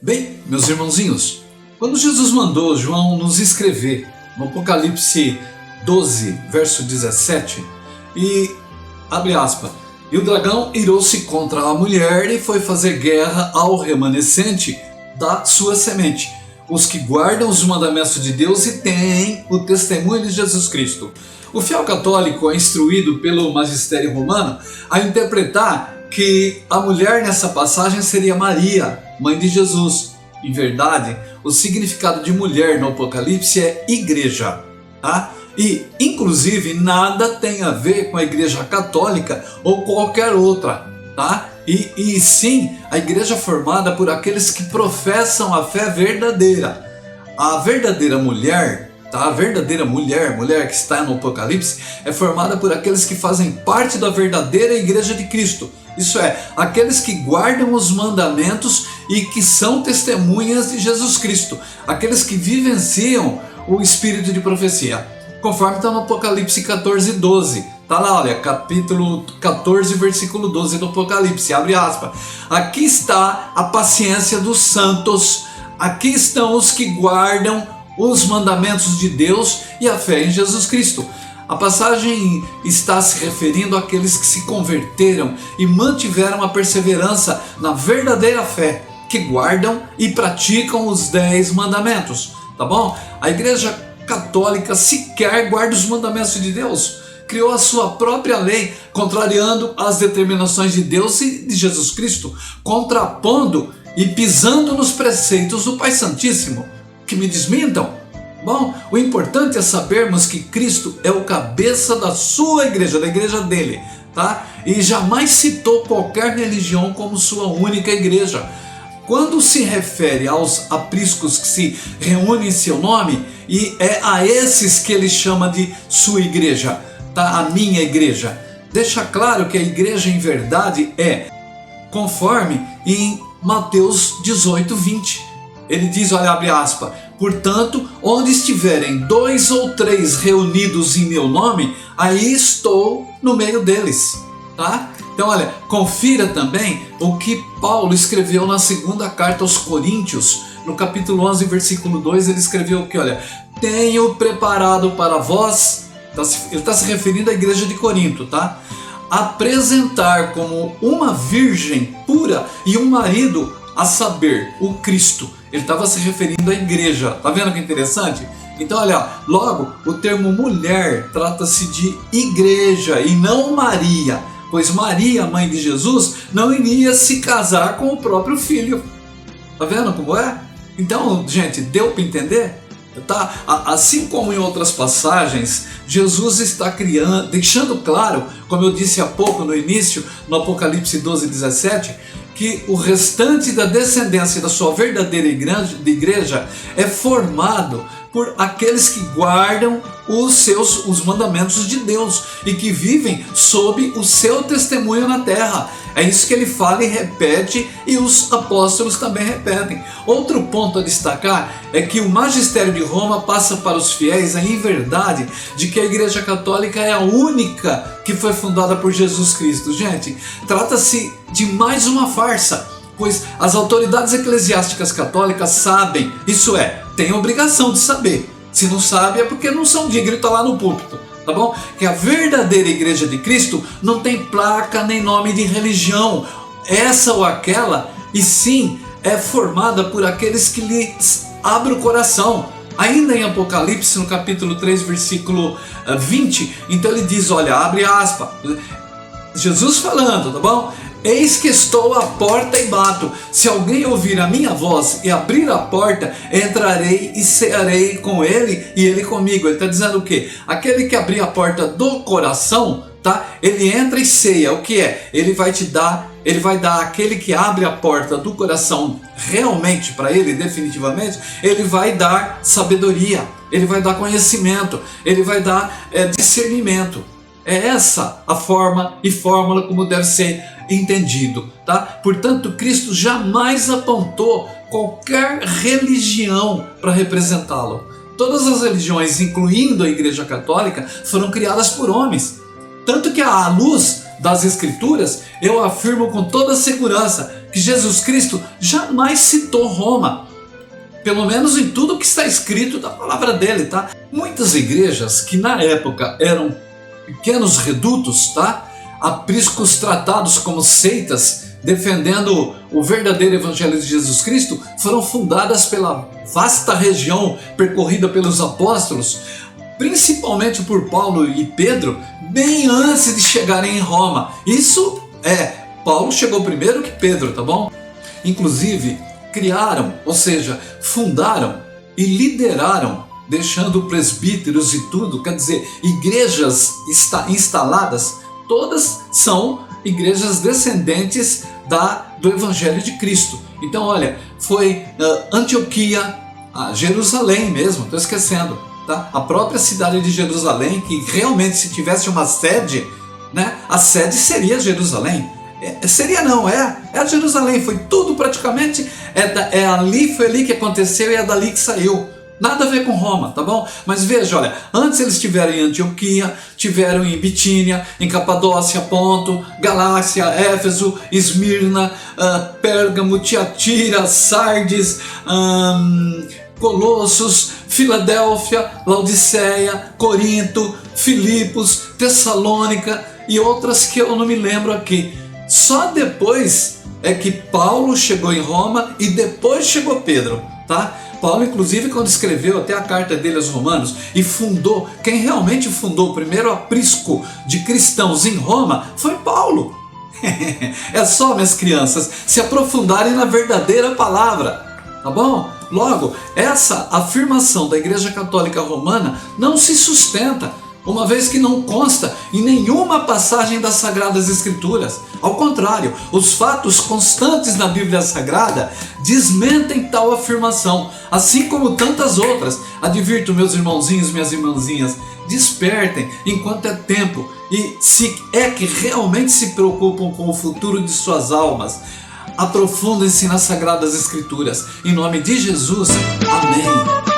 Bem, meus irmãozinhos, quando Jesus mandou João nos escrever no Apocalipse 12, verso 17, e abre aspas, e o dragão irou-se contra a mulher e foi fazer guerra ao remanescente da sua semente, os que guardam os mandamentos de Deus e têm o testemunho de Jesus Cristo. O fiel católico é instruído pelo magistério romano a interpretar que a mulher nessa passagem seria Maria, mãe de Jesus. Em verdade, o significado de mulher no Apocalipse é igreja, tá? E, inclusive, nada tem a ver com a igreja católica ou qualquer outra, tá? E sim, a igreja formada por aqueles que professam a fé verdadeira. A verdadeira mulher, tá? A verdadeira mulher que está no Apocalipse, é formada por aqueles que fazem parte da verdadeira igreja de Cristo. Isso é, aqueles que guardam os mandamentos e que são testemunhas de Jesus Cristo. Aqueles que vivenciam o espírito de profecia. Conforme está no Apocalipse 14, 12. Está lá, olha, capítulo 14, versículo 12 do Apocalipse. Abre aspas. Aqui está a paciência dos santos. Aqui estão os que guardam os mandamentos de Deus e a fé em Jesus Cristo. A passagem está se referindo àqueles que se converteram e mantiveram a perseverança na verdadeira fé, que guardam e praticam os 10 mandamentos, tá bom? A igreja católica sequer guarda os mandamentos de Deus, criou a sua própria lei, contrariando as determinações de Deus e de Jesus Cristo, contrapondo e pisando nos preceitos do Pai Santíssimo, que me desmintam. Bom, o importante é sabermos que Cristo é o cabeça da sua igreja, da igreja dele, tá? E jamais citou qualquer religião como sua única igreja. Quando se refere aos apriscos que se reúnem em seu nome, e é a esses que ele chama de sua igreja, tá? A minha igreja. Deixa claro que a igreja em verdade é conforme em Mateus 18, 20. Ele diz, olha, abre aspas, portanto, onde estiverem 2 ou 3 reunidos em meu nome, aí estou no meio deles, tá? Então, olha, confira também o que Paulo escreveu na segunda carta aos Coríntios, no capítulo 11, versículo 2, ele escreveu que, olha, tenho preparado para vós, ele está se referindo à igreja de Corinto, tá? Apresentar como uma virgem pura e um marido, a saber, o Cristo. Ele estava se referindo à igreja. Tá vendo que interessante? Então, olha, logo, o termo mulher trata-se de igreja e não Maria, pois Maria, mãe de Jesus, não iria se casar com o próprio filho. Tá vendo como é? Então, gente, deu para entender? Tá? Assim como em outras passagens, Jesus está deixando claro, como eu disse há pouco no início, no Apocalipse 12, 17, que o restante da descendência da sua verdadeira igreja é formado por aqueles que guardam os mandamentos de Deus e que vivem sob o seu testemunho na terra. É isso que ele fala e repete, e os apóstolos também repetem. Outro ponto a destacar é que o magistério de Roma passa para os fiéis a inverdade de que a Igreja Católica é a única que foi fundada por Jesus Cristo. Gente, trata-se de mais uma farsa, pois as autoridades eclesiásticas católicas sabem, isso é, têm a obrigação de saber. Se não sabe é porque não são dignos de estar lá no púlpito, tá bom? Que a verdadeira igreja de Cristo não tem placa nem nome de religião, essa ou aquela, e sim é formada por aqueles que lhes abrem o coração. Ainda em Apocalipse, no capítulo 3, versículo 20, então ele diz, olha, abre aspas, Jesus falando, tá bom? Eis que estou à porta e bato. Se alguém ouvir a minha voz e abrir a porta, entrarei e cearei com ele e ele comigo. Ele está dizendo o quê? Aquele que abrir a porta do coração, tá? Ele entra e ceia. O que é? Ele vai dar àquele que abre a porta do coração realmente para ele, definitivamente, ele vai dar sabedoria, ele vai dar conhecimento, ele vai dar discernimento. É essa a forma e fórmula como deve ser entendido, tá? Portanto, Cristo jamais apontou qualquer religião para representá-lo. Todas as religiões, incluindo a Igreja Católica, foram criadas por homens. Tanto que à luz das Escrituras, eu afirmo com toda segurança que Jesus Cristo jamais citou Roma. Pelo menos em tudo que está escrito da palavra dele, tá? Muitas igrejas que na época eram pequenos redutos, tá? Apriscos tratados como seitas, defendendo o verdadeiro evangelho de Jesus Cristo, foram fundadas pela vasta região percorrida pelos apóstolos, principalmente por Paulo e Pedro, bem antes de chegarem em Roma. Paulo chegou primeiro que Pedro, tá bom? Inclusive, criaram, ou seja, fundaram e lideraram, deixando presbíteros e tudo, quer dizer, igrejas instaladas, todas são igrejas descendentes do Evangelho de Cristo. Então, olha, foi Antioquia, Jerusalém mesmo, estou esquecendo, tá? A própria cidade de Jerusalém, que realmente se tivesse uma sede, né, a sede seria Jerusalém. É Jerusalém, foi tudo praticamente, foi ali que aconteceu e é dali que saiu. Nada a ver com Roma, tá bom? Mas veja, olha, antes eles tiveram em Antioquia, tiveram em Bitínia, em Capadócia, Ponto, Galácia, Éfeso, Esmirna, Pérgamo, Tiatira, Sardes, Colossos, Filadélfia, Laodiceia, Corinto, Filipos, Tessalônica e outras que eu não me lembro aqui. Só depois é que Paulo chegou em Roma e depois chegou Pedro, tá? Paulo, inclusive, quando escreveu até a carta dele aos Romanos e quem realmente fundou o primeiro aprisco de cristãos em Roma foi Paulo. É só, minhas crianças, se aprofundarem na verdadeira palavra, tá bom? Logo, essa afirmação da Igreja Católica Romana não se sustenta, uma vez que não consta em nenhuma passagem das Sagradas Escrituras. Ao contrário, os fatos constantes na Bíblia Sagrada desmentem tal afirmação, assim como tantas outras. Advirto, meus irmãozinhos, minhas irmãzinhas, despertem enquanto é tempo e, se é que realmente se preocupam com o futuro de suas almas, aprofundem-se nas Sagradas Escrituras. Em nome de Jesus, amém.